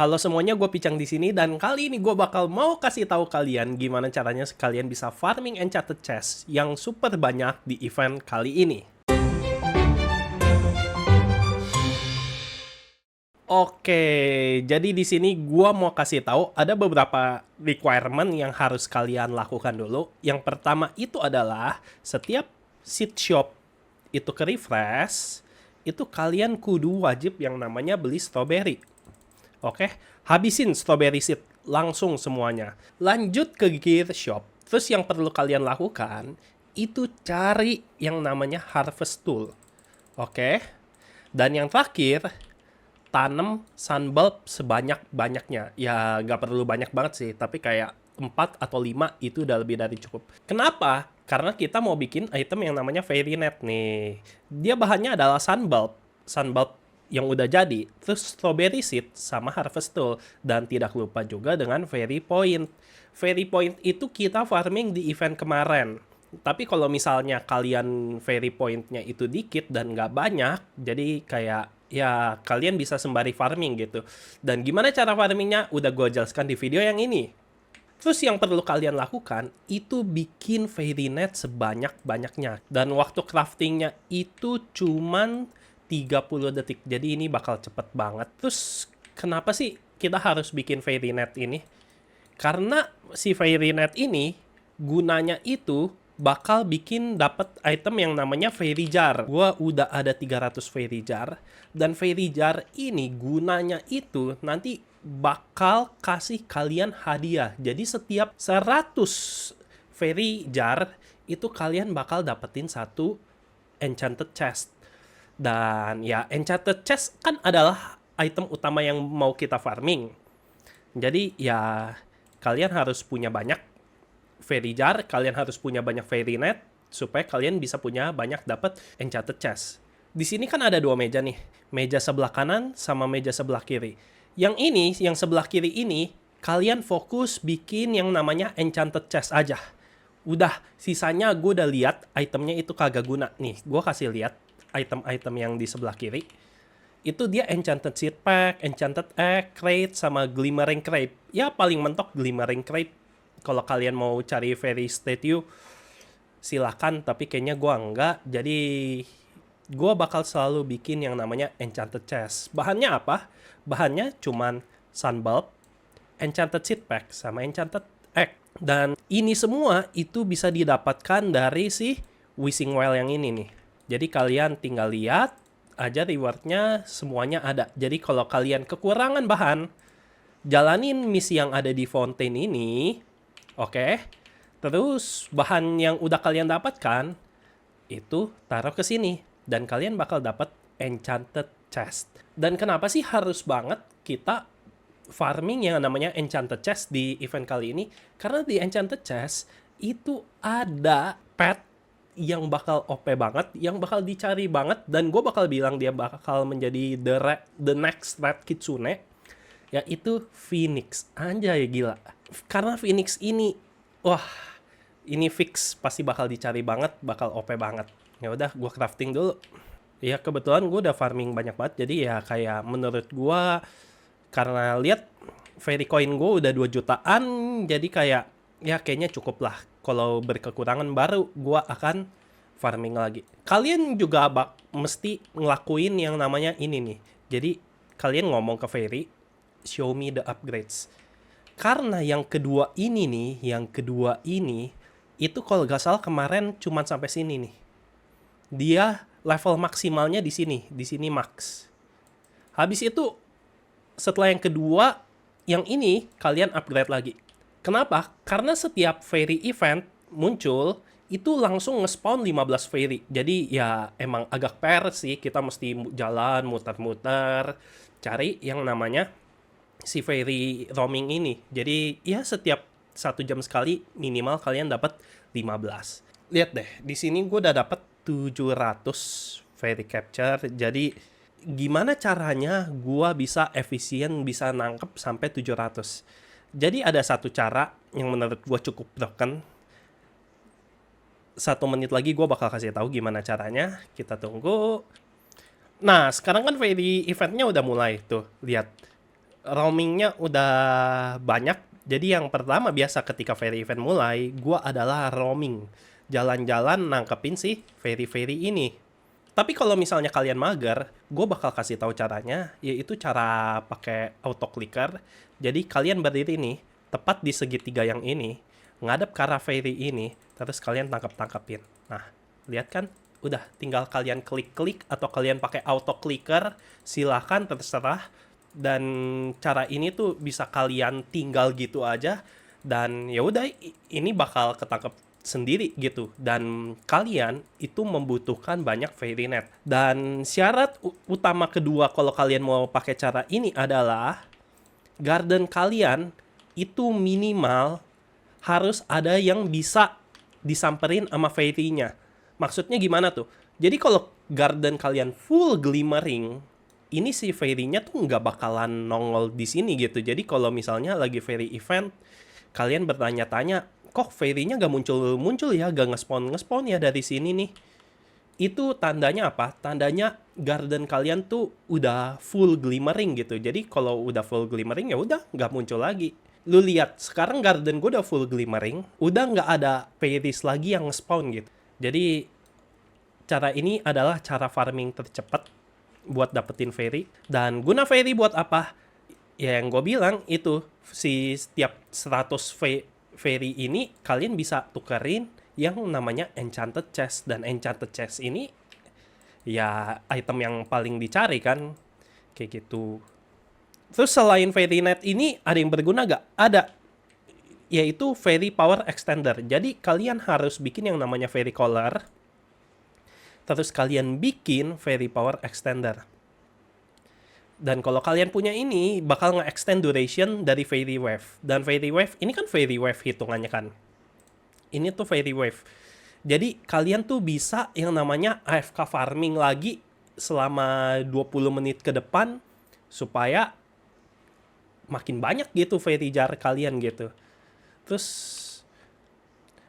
Halo semuanya, gue Picang di sini dan kali ini gue bakal mau kasih tahu kalian gimana caranya kalian bisa farming enchanted chest yang super banyak di event kali ini. Oke, jadi di sini gue mau kasih tahu ada beberapa requirement yang harus kalian lakukan dulu. Yang pertama itu adalah setiap seed shop itu ke refresh, itu kalian kudu wajib yang namanya beli strawberry. Oke, habisin strawberry seed langsung semuanya. Lanjut ke gear shop. Terus yang perlu kalian lakukan itu cari yang namanya harvest tool. Oke. Dan yang terakhir, tanam sunbulb sebanyak-banyaknya. Ya, nggak perlu banyak banget sih, tapi kayak 4 atau 5 itu udah lebih dari cukup. Kenapa? Karena kita mau bikin item yang namanya fairy net nih. Dia bahannya adalah sunbulb. Sunbulb yang udah jadi, terus strawberry seed sama harvest tool. Dan tidak lupa juga dengan fairy point. Fairy point itu kita farming di event kemarin. Tapi kalau misalnya kalian fairy point-nya itu dikit dan nggak banyak, jadi kayak ya kalian bisa sembari farming gitu. Dan gimana cara farmingnya udah gue jelaskan di video yang ini. Terus yang perlu kalian lakukan itu bikin fairy net sebanyak-banyaknya. Dan waktu craftingnya itu cuman 30 detik. Jadi ini bakal cepet banget. Terus kenapa sih kita harus bikin fairy net ini? Karena si fairy net ini gunanya itu bakal bikin dapat item yang namanya fairy jar. Gua udah ada 300 fairy jar dan fairy jar ini gunanya itu nanti bakal kasih kalian hadiah. Jadi setiap 100 fairy jar itu kalian bakal dapetin satu enchanted chest. Dan ya enchanted chest kan adalah item utama yang mau kita farming. Jadi ya kalian harus punya banyak fairy jar, kalian harus punya banyak fairy net supaya kalian bisa punya banyak dapat enchanted chest. Di sini kan ada dua meja nih, meja sebelah kanan sama meja sebelah kiri. Yang ini, yang sebelah kiri ini, kalian fokus bikin yang namanya enchanted chest aja. Udah, sisanya gue udah lihat itemnya itu kagak guna. Nih, gue kasih lihat item-item yang di sebelah kiri. Itu dia enchanted seed pack, enchanted egg, crate, sama glimmering crate. Ya paling mentok glimmering crate. Kalau kalian mau cari fairy statue, silakan. Tapi kayaknya gue enggak. Jadi gue bakal selalu bikin yang namanya enchanted chest. Bahannya apa? Bahannya cuman sunbulb, enchanted seed pack, sama enchanted egg. Dan ini semua itu bisa didapatkan dari si wishing well yang ini nih. Jadi kalian tinggal lihat aja rewardnya semuanya ada. Jadi kalau kalian kekurangan bahan, jalanin misi yang ada di fountain ini, oke. Terus bahan yang udah kalian dapatkan itu taruh ke sini dan kalian bakal dapat enchanted chest. Dan kenapa sih harus banget kita farming yang namanya enchanted chest di event kali ini? Karena di enchanted chest itu ada pet yang bakal OP banget, yang bakal dicari banget, dan gue bakal bilang dia bakal menjadi the next Red Kitsune, yaitu Phoenix. Anjay, gila. Karena Phoenix ini, wah, ini fix pasti bakal dicari banget, bakal OP banget. Ya udah, gue crafting dulu. Ya kebetulan gue udah farming banyak banget, jadi ya kayak menurut gue, karena lihat fairy coin gue udah 2 jutaan, jadi kayak ya kayaknya cukup lah. Kalau berkekurangan baru gue akan farming lagi. Kalian juga mesti ngelakuin yang namanya ini nih. Jadi kalian ngomong ke fairy, show me the upgrades. Karena yang kedua ini nih, itu kalau gak salah kemarin cuman sampai sini nih. Dia level maksimalnya di sini max. Habis itu setelah yang kedua, yang ini kalian upgrade lagi. Kenapa? Karena setiap fairy event muncul, itu langsung nge-spawn 15 fairy. Jadi ya emang agak pair sih, kita mesti jalan muter-muter, cari yang namanya si fairy roaming ini. Jadi ya setiap 1 jam sekali minimal kalian dapat 15. Lihat deh, di sini gue udah dapat 700 fairy capture. Jadi gimana caranya gue bisa efisien, bisa nangkep sampai 700. Jadi ada satu cara yang menurut gue cukup broken. 1 menit lagi gue bakal kasih tahu gimana caranya. Kita tunggu. Nah, sekarang kan fairy eventnya udah mulai tuh. Lihat. roamingnya udah banyak. Jadi yang pertama biasa ketika ferry event mulai, gua adalah roaming. Jalan-jalan nangkepin si ferry-ferry ini. Tapi kalau misalnya kalian mager, gue bakal kasih tahu caranya, yaitu cara pakai auto clicker. Jadi kalian berdiri nih, tepat di segitiga yang ini, ngadep ke arah ferry ini, terus kalian tangkap-tangkapin. Nah, lihat kan? Udah, tinggal kalian klik-klik atau kalian pakai auto clicker, silahkan terserah. Dan cara ini tuh bisa kalian tinggal gitu aja, dan ya udah ini bakal ketangkep sendiri gitu. Dan kalian itu membutuhkan banyak fairy net. Dan syarat utama kedua kalau kalian mau pakai cara ini adalah garden kalian itu minimal harus ada yang bisa disamperin sama fairy-nya. Maksudnya gimana tuh? Jadi kalau garden kalian full glimmering, ini si fairy-nya tuh nggak bakalan nongol di sini gitu. Jadi kalau misalnya lagi fairy event, kalian bertanya-tanya, kok fairy-nya nggak muncul-muncul ya, nggak nge-spawn ya dari sini nih. Itu tandanya apa? Tandanya garden kalian tuh udah full glimmering gitu. Jadi kalau udah full glimmering ya udah nggak muncul lagi. Lu lihat sekarang garden gue udah full glimmering, udah nggak ada fairies lagi yang spawn gitu. Jadi cara ini adalah cara farming tercepat buat dapetin fairy. Dan guna fairy buat apa? Ya yang gue bilang itu, si setiap 100 fairy ini kalian bisa tukerin yang namanya enchanted chest. Dan enchanted chest ini ya item yang paling dicari kan, kayak gitu. Terus selain fairy net ini ada yang berguna gak? Ada, yaitu fairy power extender. Jadi kalian harus bikin yang namanya fairy collar, terus kalian bikin fairy power extender. Dan kalau kalian punya ini, bakal nge-extend duration dari Fairy Wave. Dan Fairy Wave, ini kan Fairy Wave hitungannya kan. Ini tuh Fairy Wave. Jadi kalian tuh bisa yang namanya AFK farming lagi selama 20 menit ke depan, supaya makin banyak gitu Fairy Jar kalian gitu. Terus,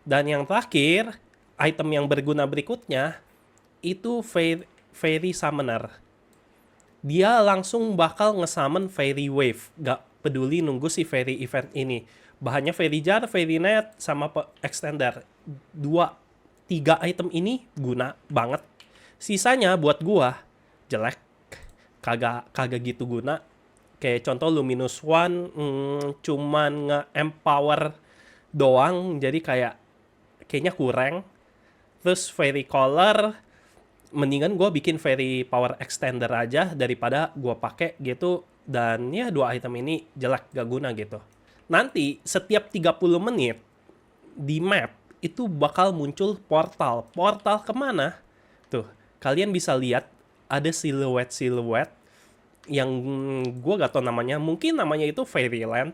dan yang terakhir, item yang berguna berikutnya, itu Fairy Summoner. Dia langsung bakal nge-summon Fairy Wave. Gak peduli nunggu si Fairy event ini. Bahannya Fairy Jar, Fairy Net, sama Extender. 2-3 item ini guna banget. Sisanya buat gua jelek. Kagak gitu guna. Kayak contoh Luminous One, cuman nge-empower doang. Jadi kayaknya kurang. Terus Fairy Collar, mendingan gue bikin Fairy Power Extender aja daripada gue pakai gitu. Dan ya 2 item ini jelek, gak guna gitu. Nanti setiap 30 menit di map itu bakal muncul portal. Portal kemana? Tuh, kalian bisa lihat ada siluet-siluet yang gue gak tau namanya. Mungkin namanya itu Fairyland.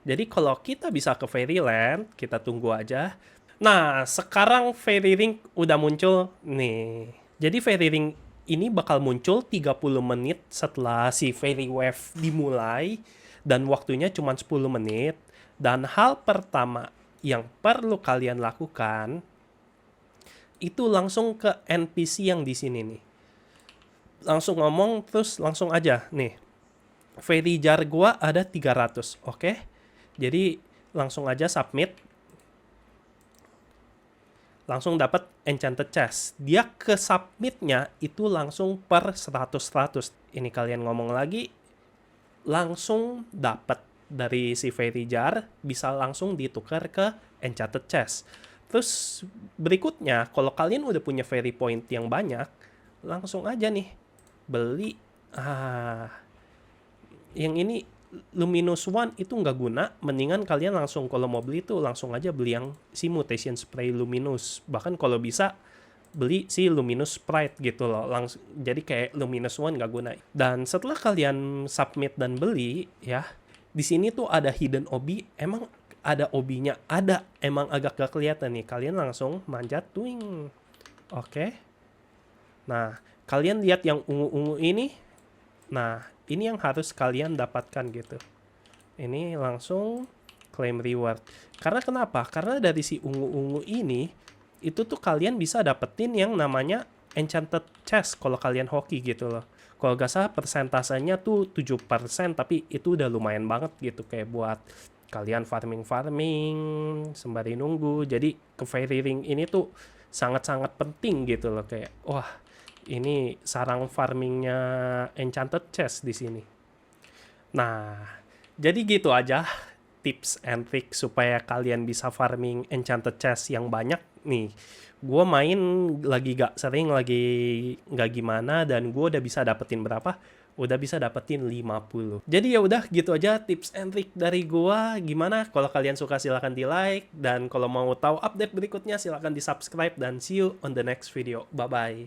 Jadi kalau kita bisa ke Fairyland, kita tunggu aja. Nah, sekarang Fairy Ring udah muncul nih. Jadi Fairy Ring ini bakal muncul 30 menit setelah si Fairy Wave dimulai. Dan waktunya cuma 10 menit. Dan hal pertama yang perlu kalian lakukan, itu langsung ke NPC yang di sini nih. Langsung ngomong, terus langsung aja. Nih, Fairy Jar gua ada 300, oke? Jadi langsung aja submit. Langsung dapat enchanted chest. Dia ke submitnya itu langsung per 100-100. Ini kalian ngomong lagi, langsung dapat dari si Fairy Jar, bisa langsung ditukar ke enchanted chest. Terus berikutnya, kalau kalian udah punya fairy point yang banyak, langsung aja nih beli. Yang ini Luminous One itu nggak guna, mendingan kalian langsung kalau mau beli tuh langsung aja beli yang si Mutation Spray Luminous. Bahkan kalau bisa beli si Luminous Sprite gitu loh. Langsung, jadi kayak Luminous One nggak guna. Dan setelah kalian submit dan beli ya, di sini tuh ada hidden obi. Emang ada obinya? Ada. Emang agak gak kelihatan nih. Kalian langsung manjat, twing. Oke. Nah, kalian lihat yang ungu-ungu ini. Nah, ini yang harus kalian dapatkan gitu. Ini langsung claim reward. Karena kenapa? Karena dari si ungu-ungu ini, itu tuh kalian bisa dapetin yang namanya enchanted chest kalau kalian hoki gitu loh. Kalau nggak salah persentasenya tuh 7%, tapi itu udah lumayan banget gitu kayak buat kalian farming-farming sembari nunggu. Jadi ke fairy ring ini tuh sangat-sangat penting gitu loh, kayak wah, ini sarang farmingnya enchanted chest di sini. Nah, jadi gitu aja tips and trick supaya kalian bisa farming enchanted chest yang banyak nih. Gue main lagi gak sering, lagi gak gimana, dan gue udah bisa dapetin berapa? Udah bisa dapetin 50. Jadi ya udah gitu aja tips and trick dari gue. Gimana? Kalau kalian suka silahkan di like, dan kalau mau tahu update berikutnya silahkan di subscribe, dan see you on the next video. Bye bye.